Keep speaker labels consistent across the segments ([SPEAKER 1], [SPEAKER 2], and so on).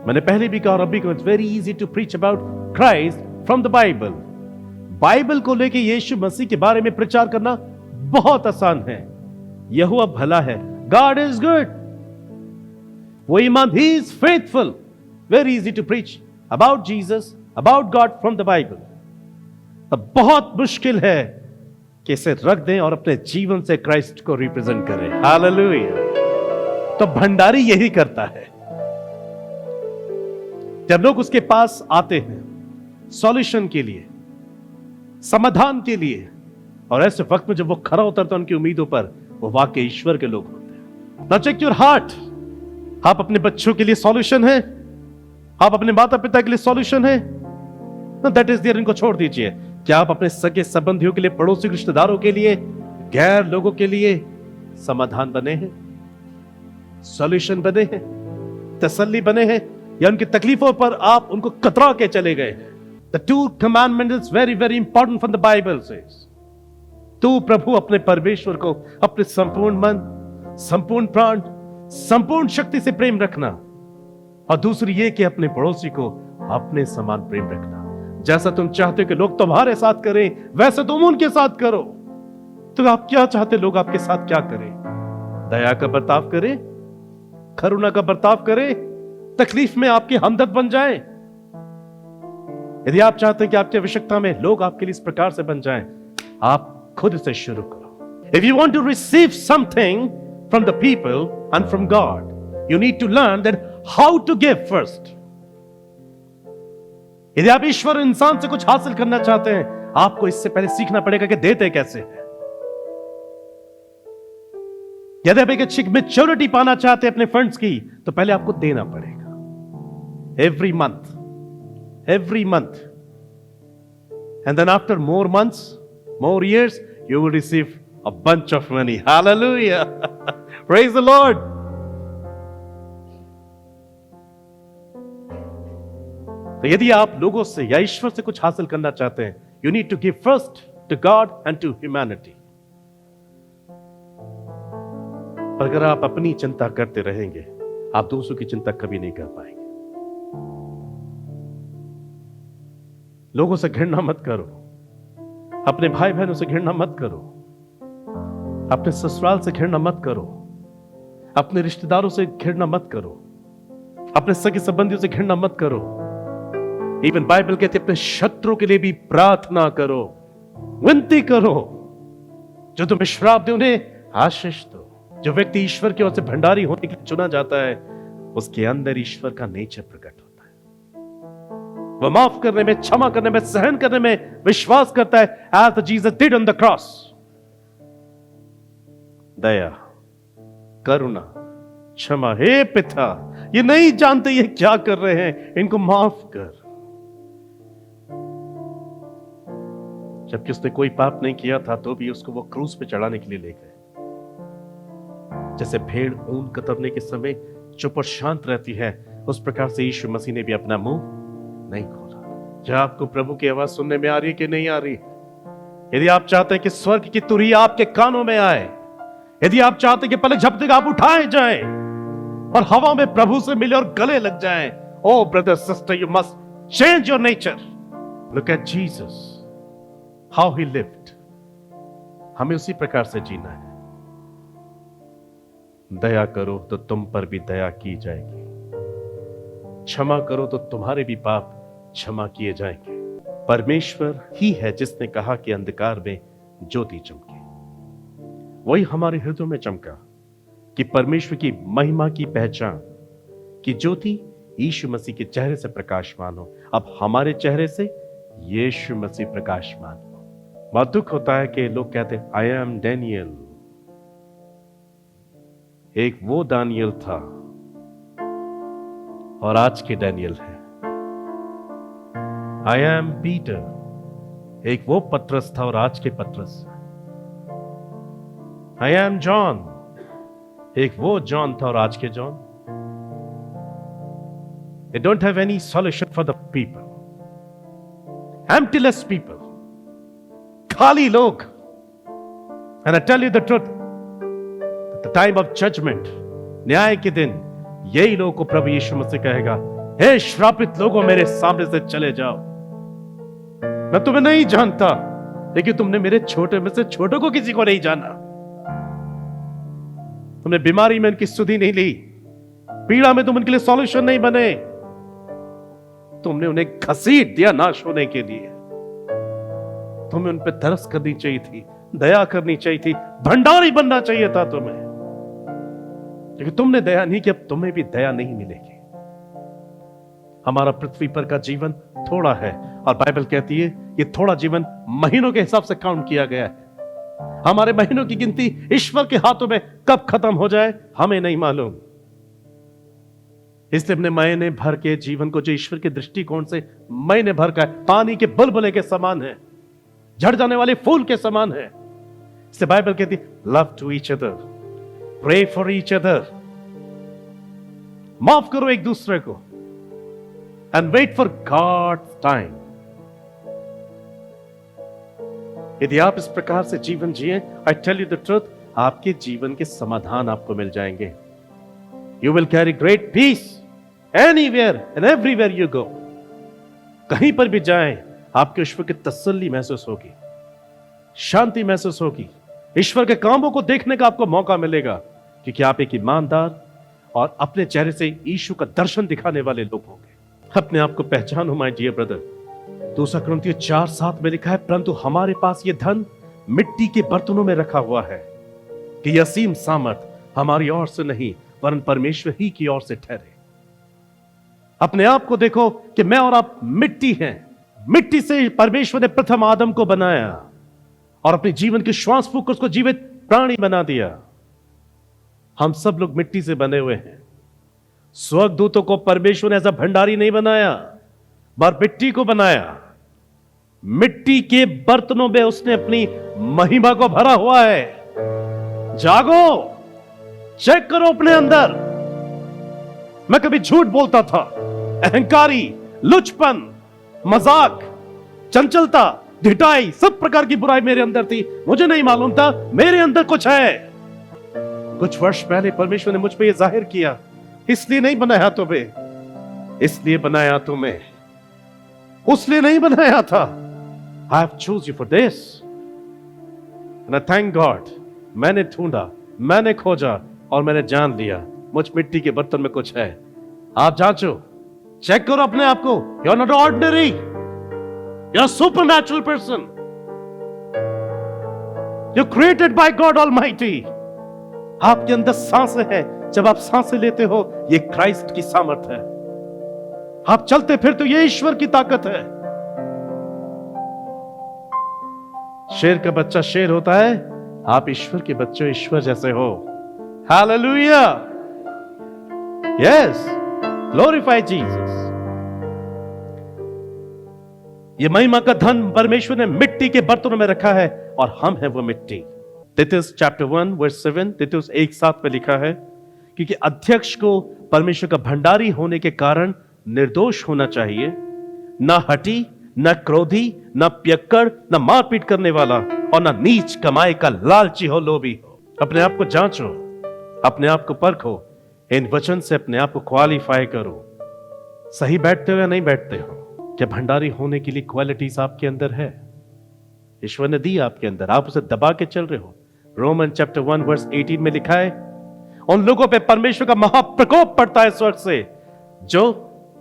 [SPEAKER 1] मैंने पहले भी कहा और अभी को, it's very easy to preach about Christ from the Bible. Bible को लेके यीशु मसीह के बारे में प्रचार करना बहुत आसान है। यहोवा भला है, गॉड इज गुड, वो ईमान, he is faithful. Very easy to preach about Jesus, about God from the Bible. अब बहुत मुश्किल है कि इसे रख दें और अपने जीवन से क्राइस्ट को रिप्रेजेंट करें। हालेलुया। तो भंडारी यही करता है। जब लोग उसके पास आते हैं सॉल्यूशन के लिए, समाधान के लिए, और ऐसे वक्त में जब वो खरा उतरता है उनकी उम्मीदों पर, वो वाकई ईश्वर के लोग होते हैं। Now check your heart. आप अपने बच्चों के लिए सॉल्यूशन है, आप अपने माता पिता के लिए सॉल्यूशन है, दैट इज देयर, इनको छोड़ दीजिए। क्या आप अपने सगे संबंधियों के लिए, पड़ोसी रिश्तेदारों के लिए, गैर लोगों के लिए समाधान बने हैं, सॉल्यूशन बने हैं, तसल्ली बने हैं, या उनकी तकलीफों पर आप उनको कतरा के चले गए हैं? The two commandments is very very important from the Bible says. तू प्रभु अपने परमेश्वर को अपने संपूर्ण मन, संपूर्ण प्राण, संपूर्ण शक्ति से प्रेम रखना, और दूसरी ये कि अपने पड़ोसी को अपने समान प्रेम रखना। जैसा तुम चाहते हो कि लोग तुम्हारे साथ करें, वैसे तुम उनके साथ करो। तो आप क्या चाहते, लोग आपके साथ क्या करें? दया का बर्ताव करें, करुणा का बर्ताव करें, तकलीफ में आपके हमदर्द बन जाएं। यदि आप चाहते हैं कि आपकी आवश्यकता में लोग आपके लिए इस प्रकार से बन जाएं, आप खुद से शुरू करो। If you want to receive something from the people and from God, you need to learn that how to give first. यदि आप ईश्वर इंसान से कुछ हासिल करना चाहते हैं, आपको इससे पहले सीखना पड़ेगा कि देते कैसे हैं। यदि आप एक अच्छी मैच्योरिटी पाना चाहते हैं अपने फंड्स की, तो पहले आपको देना पड़ेगा every month, and then after more months, more years, you will receive a bunch of money. Hallelujah. Praise the Lord. तो यदि आप लोगों से या ईश्वर से कुछ हासिल करना चाहते हैं, you need to give first to God and to humanity. पर अगर आप अपनी चिंता करते रहेंगे, आप दूसरों की चिंता कभी नहीं कर पाएंगे। लोगों से घृणा मत करो, अपने भाई बहनों से घृणा मत करो, अपने ससुराल से घृणा मत करो, अपने रिश्तेदारों से घृणा मत करो, अपने सगे संबंधियों से घृणा मत करो। इवन बाइबल कहती है अपने शत्रुओं के लिए भी प्रार्थना करो, विनती करो। जो तुम्हें श्राप दे उन्हें आशीष दो। जो व्यक्ति ईश्वर की ओर से भंडारी होने के लिए चुना जाता है, उसके अंदर ईश्वर का नेचर प्रकट होता है। वह माफ करने में, क्षमा करने में, सहन करने में विश्वास करता है, as Jesus did on the cross. दया, करुणा, क्षमा। हे पिता, ये नहीं जानते ये क्या कर रहे हैं, इनको माफ कर। जबकि उसने कोई पाप नहीं किया था, तो भी उसको वो क्रूस पे चढ़ाने के लिए ले गए। जैसे भेड़ ऊन कतरने के समय चुप और शांत रहती है, उस प्रकार से यीशु मसीह ने भी अपना मुंह नहीं खोला। क्या आपको प्रभु की आवाज सुनने में आ रही है कि नहीं आ रही? यदि आप चाहते हैं कि स्वर्ग की तुरही आपके कानों में आए, यदि आप चाहते हैं कि पलक झपकते आप उठाए जाएं और हवा में प्रभु से मिले और गले लग जाएं, oh brother sister, you must change your nature. Look at Jesus, how he lived. हमें उसी प्रकार से जीना है। दया करो तो तुम पर भी दया की जाएगी, क्षमा करो तो तुम्हारे भी पाप क्षमा किए जाएंगे। परमेश्वर ही है जिसने कहा कि अंधकार में ज्योति चमके। वही हमारे हृदयों में चमका कि परमेश्वर की महिमा की पहचान कि ज्योति यीशु मसीह के चेहरे से प्रकाशमान हो। अब हमारे चेहरे से यीशु मसीह प्रकाशमान हो। बहुत दुख होता है कि लोग कहते हैं आई एम डैनियल। एक वो दानियल था और आज के डैनियल है। आई एम पीटर, एक वो पतरस था और आज के पतरस। आई एम जॉन, एक वो जॉन था और आज के John. They don't have any solution for the people. Emptyless people. खाली लोग. And I tell you the truth, at the time of judgment, न्याय के दिन, यही लोगों को प्रभु यीशु मसीह कहेगा, हे श्रापित लोगों, मेरे सामने से चले जाओ, मैं तुम्हें नहीं जानता। लेकिन तुमने मेरे छोटे में से छोटे को किसी को नहीं जाना। तुमने बीमारी में उनकी सुधि नहीं ली, पीड़ा में तुम उनके लिए सॉल्यूशन नहीं बने, तुमने उन्हें घसीट दिया नाश होने के लिए। तुम्हें उन पर तरस करनी चाहिए थी, दया करनी चाहिए थी, भंडारी बनना चाहिए था तुम्हें, लेकिन तुमने दया नहीं की। अब तुम्हें भी दया नहीं मिलेगी। हमारा पृथ्वी पर का जीवन थोड़ा है, और बाइबल कहती है ये थोड़ा जीवन महीनों के हिसाब से काउंट किया गया है। हमारे महीनों की गिनती ईश्वर के हाथों में कब खत्म हो जाए हमें नहीं मालूम। इसलिए अपने महीने भर के जीवन को, जो ईश्वर के दृष्टिकोण से महीने भर का है, पानी के बुलबुले के समान है, झड़ जाने वाले फूल के समान है। इसलिए बाइबल कहती love to each other, pray for each other, माफ करो एक दूसरे को, and wait for God's time. यदि आप इस प्रकार से जीवन जिए, I tell you the truth, आपके जीवन के समाधान आपको मिल जाएंगे। You will carry great peace anywhere and everywhere you go. कहीं पर भी जाएं, आपको ईश्वर की तसल्ली महसूस होगी, शांति महसूस होगी, ईश्वर के कामों को देखने का आपको मौका मिलेगा, क्योंकि आप एक ईमानदार और अपने चेहरे से यीशु का दर्शन दिखाने वाले लोग होंगे। अपने आप को पहचानो माय डियर ब्रदर। 2 कुरिन्थियों 4:7 में लिखा है, परंतु हमारे पास यह धन मिट्टी के बर्तनों में रखा हुआ है कि यह असीम सामर्थ हमारी ओर से नहीं वरन परमेश्वर ही की ओर से ठहरे। अपने आप को देखो कि मैं और आप मिट्टी हैं। मिट्टी से परमेश्वर ने प्रथम आदम को बनाया और अपने जीवन के श्वास फूंक उसको जीवित प्राणी बना दिया। हम सब लोग मिट्टी से बने हुए हैं। स्वर्गदूतों को परमेश्वर ने ऐसा भंडारी नहीं बनाया, पर मिट्टी को बनाया। मिट्टी के बर्तनों में उसने अपनी महिमा को भरा हुआ है। जागो, चेक करो अपने अंदर। मैं कभी झूठ बोलता था, अहंकारी, लुचपन, मजाक, चंचलता, ढिठाई, सब प्रकार की बुराई मेरे अंदर थी। मुझे नहीं मालूम था मेरे अंदर कुछ है। कुछ वर्ष पहले परमेश्वर ने मुझ पे ये जाहिर किया। इसलिए नहीं बनाया तुम्हें, इसलिए बनाया तुम्हें, उसलिए नहीं बनाया था। I have choose you for this. And I thank God. मैंने ढूंढा, मैंने खोजा और मैंने जान लिया मुझ मिट्टी के बर्तन में कुछ है। आप जांचो, चेक करो अपने आप को। You are not ordinary. You are a supernatural person. You're created by God Almighty. आपके अंदर सांसें हैं। जब आप सांसें लेते हो, ये क्राइस्ट की सामर्थ है। आप चलते फिरते हो, ये ईश्वर की ताकत है। शेर का बच्चा शेर होता है, आप ईश्वर के बच्चे ईश्वर जैसे हो। Hallelujah, yes, glorify Jesus. ये महिमा का धन परमेश्वर ने मिट्टी के बर्तनों में रखा है और हम हैं वो मिट्टी। तीतुस चैप्टर 1 वर्स 7, तीतुस 1:7 में लिखा है, क्योंकि अध्यक्ष को परमेश्वर का भंडारी होने के कारण निर्दोष होना चाहिए, न हठी, न क्रोधी, न पियक्कड़, न मारपीट करने वाला और न नीच कमाई का लालची हो, लोभी हो। अपने आप को जांचो, अपने आप को परखो, इन वचन से अपने आप को क्वालिफाई करो। सही बैठते हो या नहीं बैठते हो? क्या भंडारी होने के लिए क्वालिटीज आपके अंदर है? ईश्वर ने दी आपके अंदर, आप उसे दबा के चल रहे हो। रोमन चैप्टर 1 वर्स 18 में लिखा है, उन लोगों पे परमेश्वर का महाप्रकोप पड़ता है स्वर्ग से जो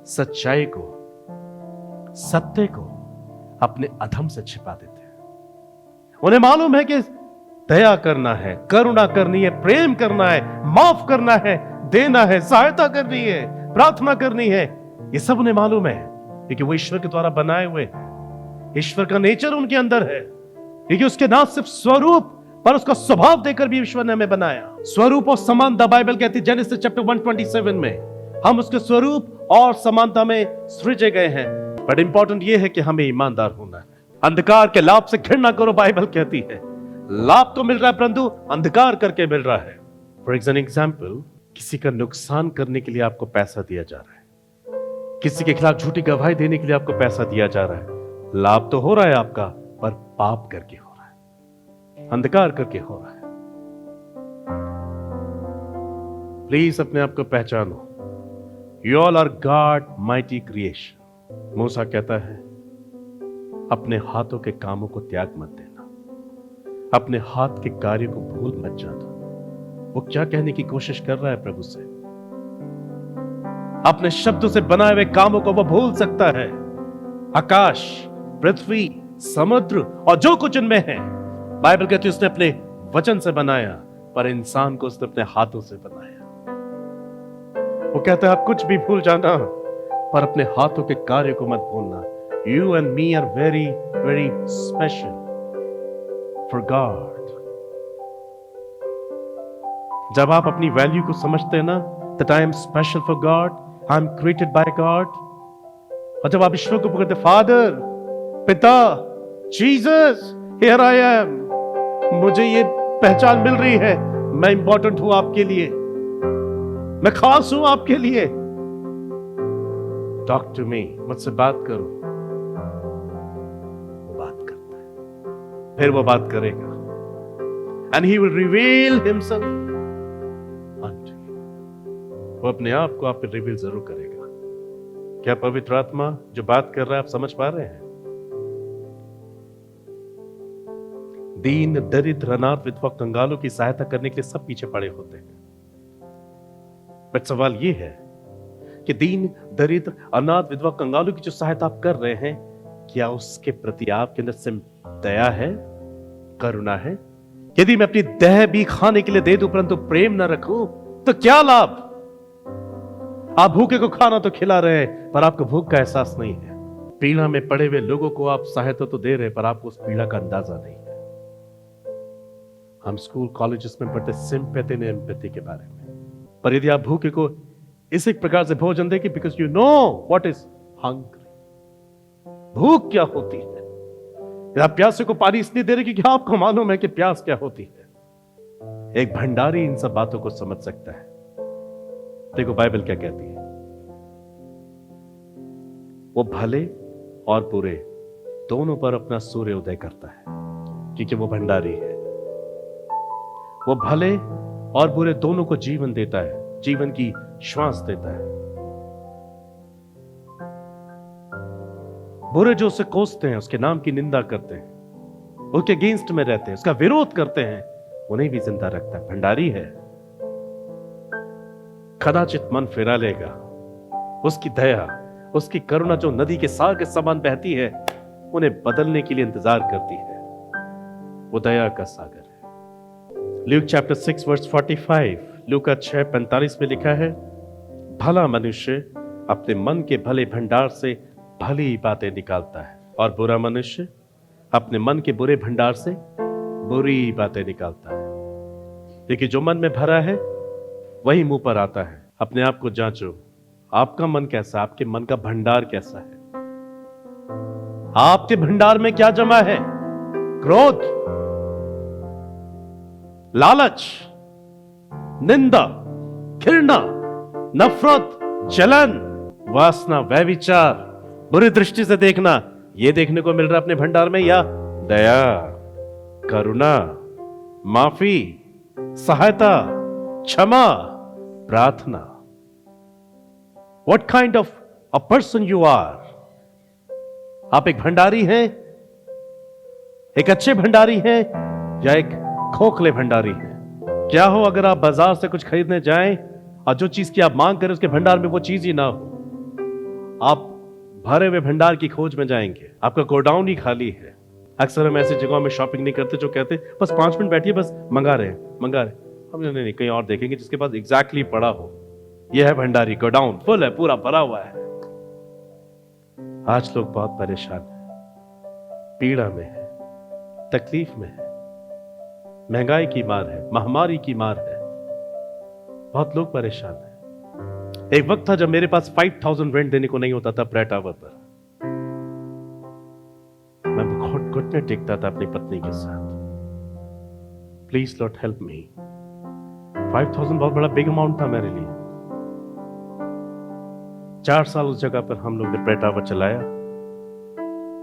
[SPEAKER 1] सच्चाई को, सत्य को अपने अधम से छिपा देते हैं। उन्हें मालूम है कि दया करना है, करुणा करनी है, प्रेम करना है, माफ करना है, देना है, सहायता करनी है, प्रार्थना करनी है। ये सब उन्हें मालूम है, क्योंकि वो ईश्वर के द्वारा बनाए हुए, ईश्वर का नेचर उनके अंदर है। क्योंकि उसके ना सिर्फ स्वरूप पर उसका स्वभाव देकर भी ईश्वर ने हमें बनाया। स्वरूप और समानता, बाइबल कहती है जेनेसिस चैप्टर 127 में, हम उसके स्वरूप और समानता में सृजे गए हैं। बट इंपॉर्टेंट यह है कि हमें ईमानदार होना है। अंधकार के लाभ से घृणा करो, बाइबल कहती है। लाभ तो मिल रहा है परंतु अंधकार करके मिल रहा है। फॉर एग्जाम्पल, किसी का नुकसान करने के लिए आपको पैसा दिया जा रहा है, किसी के खिलाफ झूठी गवाही देने के लिए आपको पैसा दिया जा रहा है। लाभ तो हो रहा है आपका, पर पाप करके हो रहा है, अंधकार करके हो रहा है। प्लीज अपने आप को पहचानो। You all are God mighty creation. मूसा कहता है अपने हाथों के कामों को त्याग मत देना, अपने हाथ के कार्य को भूल मत जाना। वो क्या कहने की कोशिश कर रहा है प्रभु से? अपने शब्दों से बनाए हुए कामों को वो भूल सकता है। आकाश, पृथ्वी, समुद्र और जो कुछ उनमें है, बाइबल कहती है उसने अपने वचन से बनाया, पर इंसान को उसने अपने हाथों से बनाया। वो कहता है आप कुछ भी भूल जाना, पर अपने हाथों के कार्य को मत भूलना। You and me are very very special for God. जब आप अपनी वैल्यू को समझते हैं ना, that I am special for God, I am created by God, और जब आप ईश्वर को पकड़ते, फादर, पिता, जीसस, हियर आई एम, मुझे ये पहचान मिल रही है, मैं इंपॉर्टेंट हूं आपके लिए, मैं खास हूं आपके लिए, टॉक टू मी, मुझसे बात करो। वो बात करता है, फिर वो बात करेगा, and he will reveal himself unto you. वो अपने आप को आप पे रिवील जरूर करेगा। क्या पवित्र आत्मा जो बात कर रहा है आप समझ पा रहे हैं? दीन, दरिद्र, अनाथ, विधवा, कंगालों की सहायता करने के लिए सब पीछे पड़े होते हैं, बट सवाल यह है कि दीन, दरिद्र, अनाथ, विधवा, कंगालों की जो सहायता आप कर रहे हैं, क्या उसके प्रति आपके अंदर सिर्फ दया है, करुणा है? यदि मैं अपनी देह भी खाने के लिए दे दूं परंतु प्रेम ना रखूं तो क्या लाभ? आप भूखे को खाना तो खिला रहे हैं पर आपको भूख का एहसास नहीं है। पीड़ा में पड़े हुए लोगों को आप सहायता तो दे रहे हैं पर आपको उस पीड़ा का अंदाजा नहीं है। हम स्कूल कॉलेजेस में पढ़ते सिंपैथी एंड एम्पैथी के बारे में, पर यदि आप भूखे को इस एक प्रकार से भोजन देंगे, because you know what is hungry, भूख क्या होती है। यदि आप प्यासे को पानी इसलिए दे रहे क्योंकि आपको मालूम है कि प्यास क्या होती है। एक भंडारी इन सब बातों को समझ सकता है। देखो बाइबल क्या कहती है, वो भले और बुरे दोनों पर अपना सूर्य उदय करता है, क्योंकि वो भंडारी है। वो भले और बुरे दोनों को जीवन देता है, जीवन की श्वास देता है। बुरे जो उसे कोसते हैं, उसके नाम की निंदा करते हैं, उसके अगेंस्ट में रहते हैं, उसका विरोध करते हैं, उन्हें भी जिंदा रखता है। भंडारी है, कदाचित मन फिरा लेगा। उसकी दया, उसकी करुणा जो नदी के सागर के समान बहती है, उन्हें बदलने के लिए इंतजार करती है। वो दया का सागर है। ल्यूक चैप्टर 6 वर्स 45, लूका 6:45 में लिखा है, भला मनुष्य अपने मन के भले भंडार से भली बातें निकालता है, और बुरा मनुष्य अपने मन के बुरे भंडार से बुरी बातें निकालता है। देखिए, जो मन में भरा है वही मुंह पर आता है। अपने आप को जांचो, आपका मन कैसा, आपके मन का भंडार कैसा है? आपके भंडार में क्या जमा है? क्रोध, लालच, निंदा, घृणा, नफरत, जलन, वासना, व्यभिचार, बुरी दृष्टि से देखना, यह देखने को मिल रहा है अपने भंडार में, या दया, करुणा, माफी, सहायता, क्षमा, प्रार्थना? What kind of a person you are? आप एक भंडारी हैं, एक अच्छे भंडारी हैं, या एक खोखले भंडारी हैं? क्या हो अगर आप बाजार से कुछ खरीदने जाएं और जो चीज की आप मांग करें उसके भंडार में वो चीज ही ना हो? आप भरे हुए भंडार की खोज में जाएंगे, आपका गोडाउन ही खाली है। अक्सर हम ऐसी जगहों में शॉपिंग नहीं करते जो कहते बस 5 मिनट बैठिए, बस मंगा रहे हैं। हम नहीं, कहीं और देखेंगे जिसके पास एग्जैक्टली पड़ा हो। यह है भंडारी, गोडाउन फुल है, पूरा भरा हुआ है। आज लोग बहुत परेशान हैं, पीड़ा में है, तकलीफ में है, महंगाई की मार है, महामारी की मार है, बहुत लोग परेशान हैं। एक वक्त था जब मेरे पास 5000 रेंट देने को नहीं होता था प्रेट टावर पर। मैं घुटने टेकता था अपनी पत्नी के साथ, प्लीज लॉर्ड हेल्प मी। 5000 बहुत बड़ा बिग अमाउंट था मेरे लिए। 4 साल उस जगह पर हम लोग ने प्रेट टावर चलाया,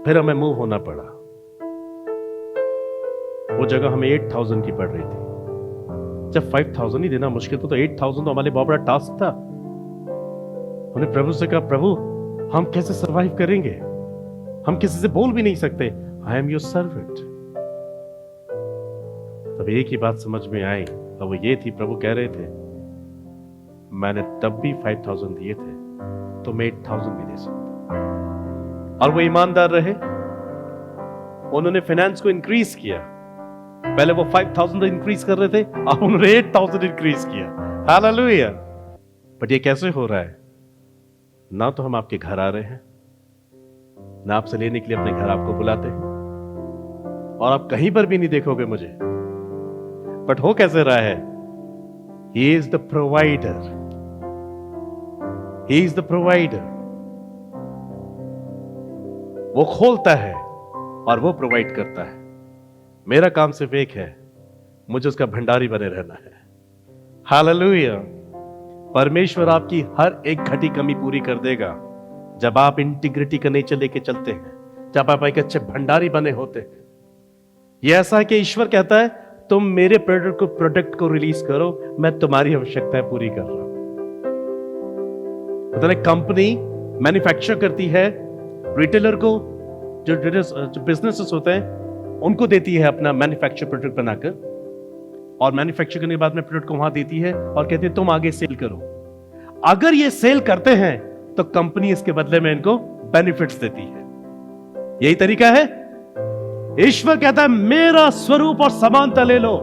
[SPEAKER 1] फिर हमें मूव होना पड़ा। वो जगह हमें 8000 की पड़ रही थी। जब 5000 ही देना मुश्किल था तो 8000 तो हमारे लिए बहुत बड़ा टास्क था। उन्हें प्रभु से कहा, प्रभु हम कैसे सरवाइव करेंगे, हम किसी से बोल भी नहीं सकते, आई एम योर सर्वेंट। तब एक ही बात समझ में आई, और वो ये थी, प्रभु कह रहे थे मैंने तब भी 5,000 दिए थे, तो मैं 8,000 भी दे सकता। और वो ईमानदार रहे, उन्होंने फाइनेंस को इंक्रीज किया। पहले वो 5,000 इंक्रीज कर रहे थे, अब उन्होंने 8,000 इंक्रीज किया। हालेलुया। बट ये कैसे हो रहा है? ना तो हम आपके घर आ रहे हैं, ना आपसे लेने के लिए अपने घर आपको बुलाते हैं, और आप कहीं पर भी नहीं देखोगे मुझे। बट हो कैसे रहा है? He is the provider. He is the provider. वो खोलता है और वो प्रोवाइड करता है। मेरा काम सिर्फ एक है, मुझे उसका भंडारी बने रहना है। हालेलुया। परमेश्वर आपकी हर एक घटी कमी पूरी कर देगा जब आप इंटीग्रिटी का नेचर लेके चलते हैं, जब आप एक अच्छे भंडारी बने होते हैं। यह ऐसा है कि ईश्वर कहता है तुम मेरे प्रोडक्ट को रिलीज करो, मैं तुम्हारी आवश्यकताएं पूरी कर रहा हूं। कंपनी मैन्युफैक्चर करती है, रिटेलर को जो बिजनेसेस होते हैं उनको देती है अपना मैन्युफैक्चर प्रोडक्ट बनाकर, और मैन्युफैक्चर करने के बाद में प्रोडक्ट को वहां देती है और कहती है तुम आगे सेल करो। अगर ये सेल करते हैं तो कंपनी इसके बदले में इनको बेनिफिट्स देती है। यही तरीका है। ईश्वर कहता है मेरा स्वरूप और समानता ले लो,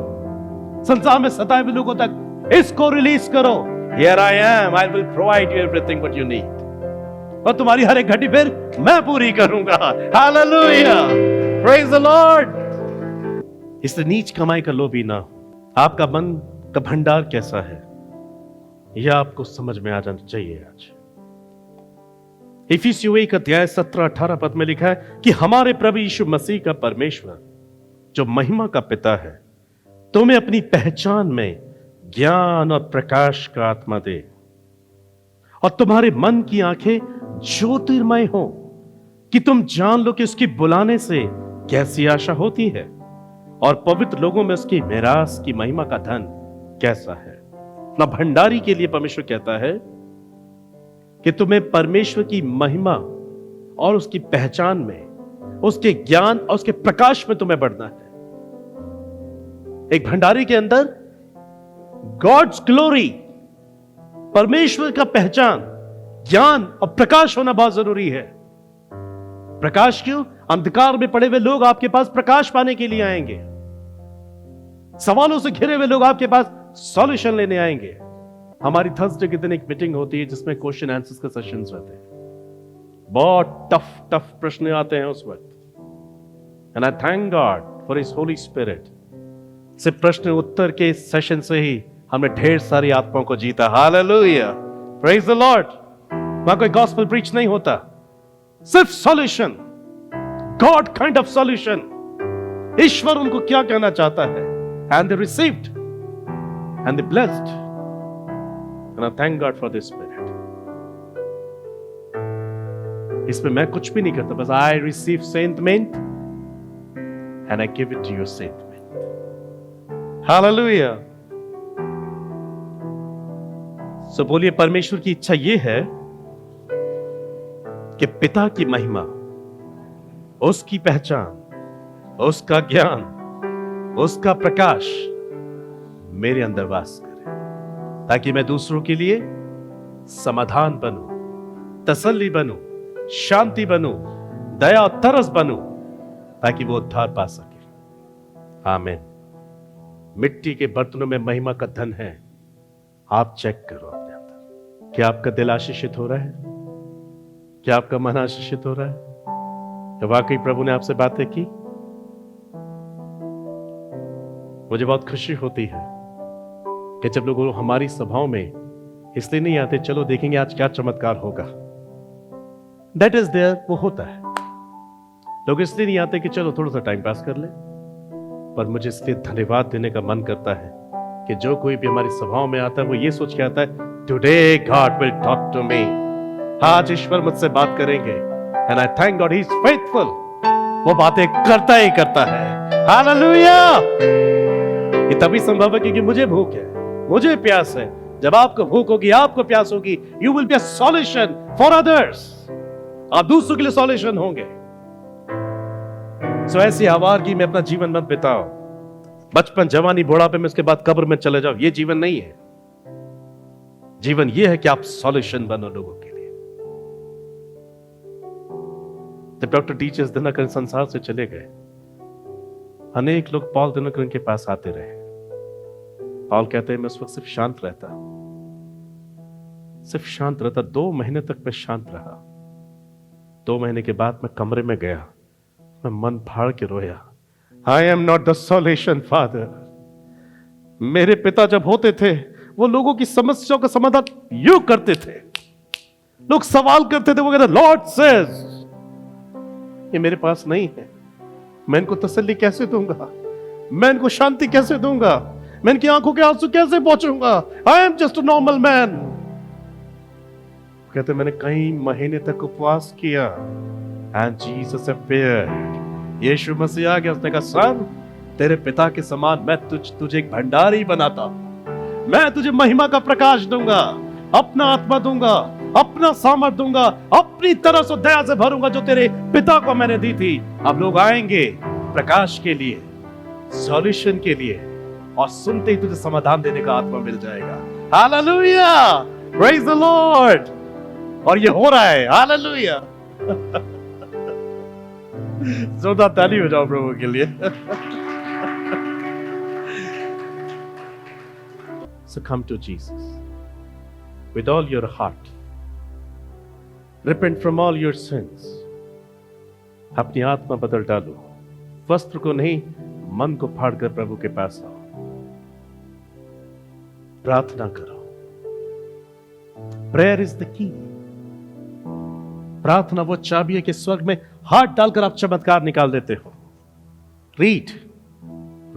[SPEAKER 1] संसार में सताए हुए लोगों तक इसको रिलीज करो। Here I am, I will provide you everything what you need. और तुम्हारी हर एक घटी फिर मैं पूरी करूंगा। Hallelujah, praise the Lord। इसलिए नीच कमाई का लोभी ना। आपका मन का भंडार कैसा है यह आपको समझ में आ जाना चाहिए। आज इफिसियों 1 अध्याय 17-18 पद में लिखा है कि हमारे प्रभु यीशु मसीह का परमेश्वर जो महिमा का पिता है तुम्हें अपनी पहचान में ज्ञान और प्रकाश का आत्मा दे, और तुम्हारे मन की आंखें ज्योतिर्मय हो कि तुम जान लो कि उसकी बुलाने से कैसी आशा होती है, और पवित्र लोगों में उसकी मेरास की महिमा का धन कैसा है। ना भंडारी के लिए परमेश्वर कहता है कि तुम्हें परमेश्वर की महिमा और उसकी पहचान में, उसके ज्ञान और उसके प्रकाश में तुम्हें बढ़ना है। एक भंडारी के अंदर गॉड्स ग्लोरी, परमेश्वर का पहचान, ज्ञान और प्रकाश होना बहुत जरूरी है। प्रकाश क्यों? अंधकार में पड़े हुए लोग आपके पास प्रकाश पाने के लिए आएंगे, सवालों से घिरे हुए लोग आपके पास सॉल्यूशन लेने आएंगे। हमारी थर्सडे के दिन एक मीटिंग होती है जिसमें क्वेश्चन आंसर्स के सेशंस रहते हैं। बहुत टफ प्रश्न आते हैं उस वक्त, and I thank God for his Holi spirit. सिर्फ प्रश्न उत्तर के सेशन से ही हमने ढेर सारी आत्माओं को जीता। Hallelujah, praise the Lord. वहां कोई गॉस्पेल प्रीच नहीं होता, सिर्फ solution, God kind of solution. ईश्वर उनको क्या कहना चाहता है, and they received and they blessed, and I thank God for this spirit. इसमें मैं कुछ भी नहीं करता, बस I receive sentiment and I give it to your sentiment. Hallelujah. So बोलिए, परमेश्वर की इच्छा यह है कि पिता की महिमा, उसकी पहचान, उसका ज्ञान, उसका प्रकाश मेरे अंदर वास करे, ताकि मैं दूसरों के लिए समाधान बनूं, तसल्ली बनूं, शांति बनूं, दया और तरस बनूं, ताकि वो उद्धार पा सके। आमीन। मिट्टी के बर्तनों में महिमा का धन है। आप चेक करो अपने अंदर, क्या आपका दिल आशीषित हो रहा है? क्या आपका मन आशीषित हो रहा है? तो वाकई प्रभु ने आपसे बातें की? मुझे बहुत खुशी होती है कि जब लोग हमारी सभाओं में इसलिए नहीं आते चलो देखेंगे आज क्या चमत्कार होगा, दैट इज देयर, वो होता है। लोग इसलिए नहीं आते कि चलो थोड़ा सा टाइम पास कर ले, पर मुझे इसलिए धन्यवाद देने का मन करता है कि जो कोई भी हमारी सभाओं में आता है वो ये सोच के आता है today God will talk to me, आज ईश्वर मुझसे बात करेंगे, and I thank God he is faithful. वो बातें करता ही करता है। हालेलुया। ये तभी संभव है क्योंकि मुझे भूख है, मुझे प्यास है, जब आपको भूख होगी, आपको प्यास होगी, you will be a solution for others. आप दूसरों के लिए सॉल्यूशन होंगे। सो ऐसी आवारगी में अपना जीवन मत बिताओ। बचपन, जवानी, बुढ़ापे में, उसके बाद कब्र में चले जाओ, ये जीवन नहीं है। जीवन ये है कि आप सॉल्यूशन बनो लोगों के लिए। जब डॉक्टर टीचर्स दिनकर संसार से चले गए, अनेक लोग पॉल दिनकर के पास आते रहे। पॉल कहते हैं मैं उस वक्त सिर्फ शांत रहता। 2 महीने तक मैं शांत रहा। 2 महीने के बाद मैं कमरे में गया, मैं मन फाड़ के रोया। I am not the solution father. मेरे पिता जब होते थे, वो लोगों की समस्याओं का समाधान यूं करते थे। लोग सवाल करते थे, वो कहते लॉर्ड सेज, ये मेरे पास नहीं है। मैं इनको तसल्ली कैसे दूंगा? मैं इनको शांति कैसे दूंगा? मैं इनकी आंखों के आंसू कैसे पहुंचूंगा? I am just a normal man. कहते मैंने कई महीने तक उपवास किया। And Jesus appeared. यीशु मसीह आ गया। उसने कहा सन, तेरे पिता के समान मैं तुझे एक भंडारी बनाता हूं। मैं तुझे महिमा का प्रकाश दूंगा, अपना आत्मा दूंगा, अपना सामर्थ दूंगा, अपनी तरह से दया से भरूंगा जो तेरे पिता को मैंने दी थी। अब लोग आएंगे प्रकाश के लिए, सॉल्यूशन के लिए, और सुनते ही तुझे समाधान देने का आत्मा मिल जाएगा। Hallelujah, praise the Lord. और ये हो रहा है। हालेलुया। जोरदार ताली हो जाओ प्रभु के लिए। So come to Jesus with all your heart. Repent from all your sins. अपनी आत्मा बदल डालो। वस्त्र को नहीं, मन को फाड़कर प्रभु के पास आओ। प्रार्थना करो। Prayer is the key. प्रार्थना वो चाबी है कि स्वर्ग में हाथ डालकर आप चमत्कार निकाल देते हो। रीड,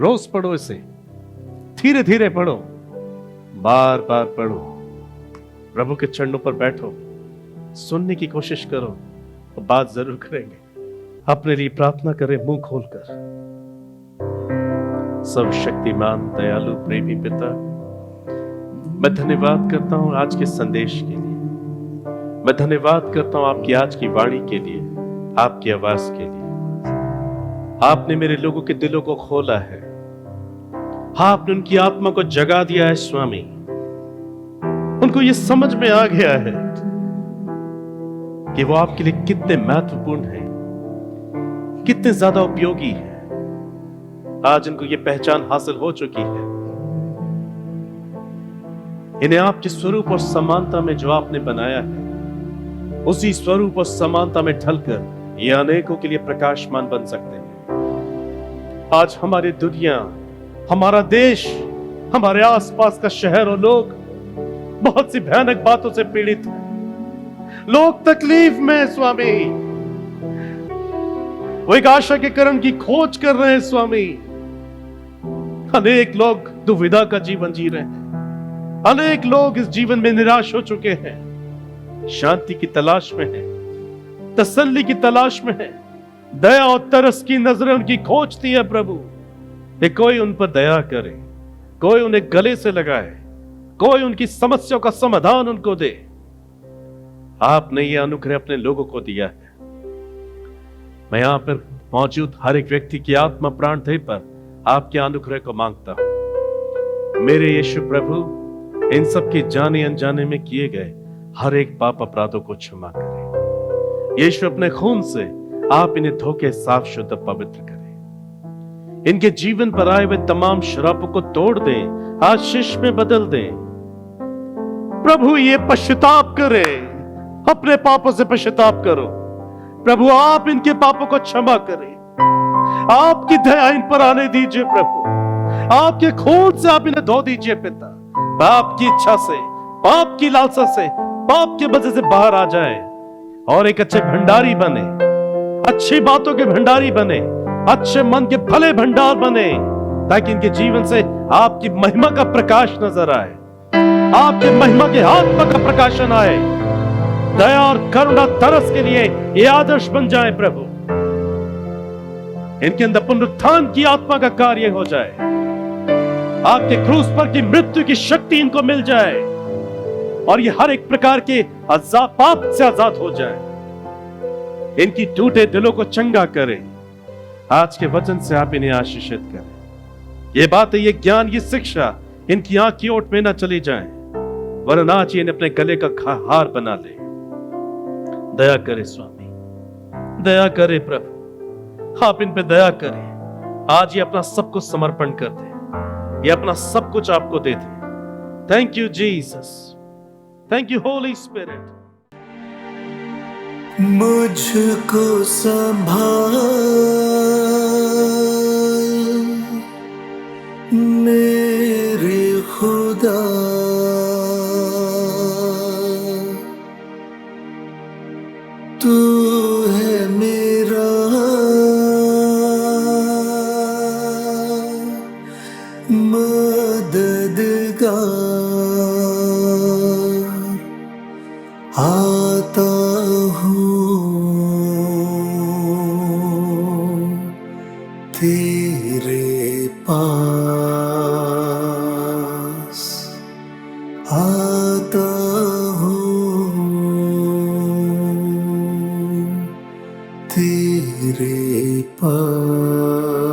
[SPEAKER 1] रोज पढ़ो इसे, धीरे धीरे पढ़ो, बार बार पढ़ो, प्रभु के चरणों पर बैठो, सुनने की कोशिश करो, तो बात जरूर करेंगे। अपने लिए प्रार्थना करें मुंह खोलकर। सर्वशक्तिमान दयालु प्रेमी पिता, मैं धन्यवाद करता हूं आज के संदेश के लिए। मैं धन्यवाद करता हूं आपकी आज की वाणी के लिए, आपकी आवाज के लिए। आपने मेरे लोगों के दिलों को खोला है। आपने उनकी आत्मा को जगा दिया है स्वामी। उनको ये समझ में आ गया है कि वो आपके लिए कितने महत्वपूर्ण हैं, कितने ज्यादा उपयोगी हैं। आज इनको ये पहचान हासिल हो चुकी है। इन्हें आपके स्वरूप और समानता में जो आपने बनाया है, उसी स्वरूप और समानता में ढलकर ये अनेकों के लिए प्रकाशमान बन सकते हैं। आज हमारी दुनिया, हमारा देश, हमारे आसपास का शहर और लोग बहुत सी भयानक बातों से पीड़ित हैं। लोग तकलीफ में हैं स्वामी। वो एक आशा के किरण की खोज कर रहे हैं स्वामी। अनेक लोग दुविधा का जीवन जी रहे हैं। अनेक लोग इस जीवन में निराश हो चुके हैं, शांति की तलाश में हैं, तसल्ली की तलाश में हैं। दया और तरस की नजरें उनकी खोजती है प्रभु। कि कोई उन पर दया करे, कोई उन्हें गले से लगाए, कोई उनकी समस्याओं का समाधान उनको दे। आपने ये अनुग्रह अपने लोगों को दिया है। मैं यहां पर मौजूद हर एक व्यक्ति की आत्मा प्राण देह पर आपके अनुग्रह को मांगता हूं। मेरे यीशु प्रभु, इन सब के जाने अनजाने में किए गए हर एक पाप अपराधों को क्षमा करें। यीशु अपने खून से आप इन्हें धोके साफ शुद्ध पवित्र करें। इनके जीवन पर आए हुए तमाम श्रापों को तोड़ दें, आशीष में बदल दें। प्रभु ये पश्चाताप करें, अपने पापों से पश्चाताप करो। प्रभु आप इनके पापों को क्षमा करें। आपकी दया इन पर आने दीजिए प्रभु। आपके खून से आप इन्हें धो दीजिए पिता। पाप की इच्छा से, पाप की लालसा से, पाप के वजह से बाहर आ जाए और एक अच्छे भंडारी बने, अच्छी बातों के भंडारी बने, अच्छे मन के भले भंडार बने, ताकि इनके जीवन से आपकी महिमा का प्रकाश नजर आए, आपके महिमा के आत्मा का प्रकाशन आए। दया और करुणा तरस के लिए ये आदर्श बन जाए प्रभु। इनके अंदर पुनरुत्थान की आत्मा का कार्य हो जाए। आपके क्रूस पर की मृत्यु की शक्ति इनको मिल जाए। और ये हर एक प्रकार के पाप से आजाद हो जाए। इनकी टूटे दिलों को चंगा करे। आज के वचन से आप इन्हें आशीषित करें। ये बातें, ये ज्ञान, ये शिक्षा इनकी आंख की ओट में ना चली जाए, वरना आज इन्हें अपने गले का हार बना ले। दया करे स्वामी, दया करे प्रभु, आप इन पे दया करें। आज ये अपना सब कुछ समर्पण कर दे, ये अपना सब कुछ आपको दे दे। Thank you Jesus, thank you Holy Spirit.
[SPEAKER 2] मुझको संभाल मेरे खुदा, तू है मेरा मददगार। आता हूँ तेरे पास, आता हूँ तेरे पास।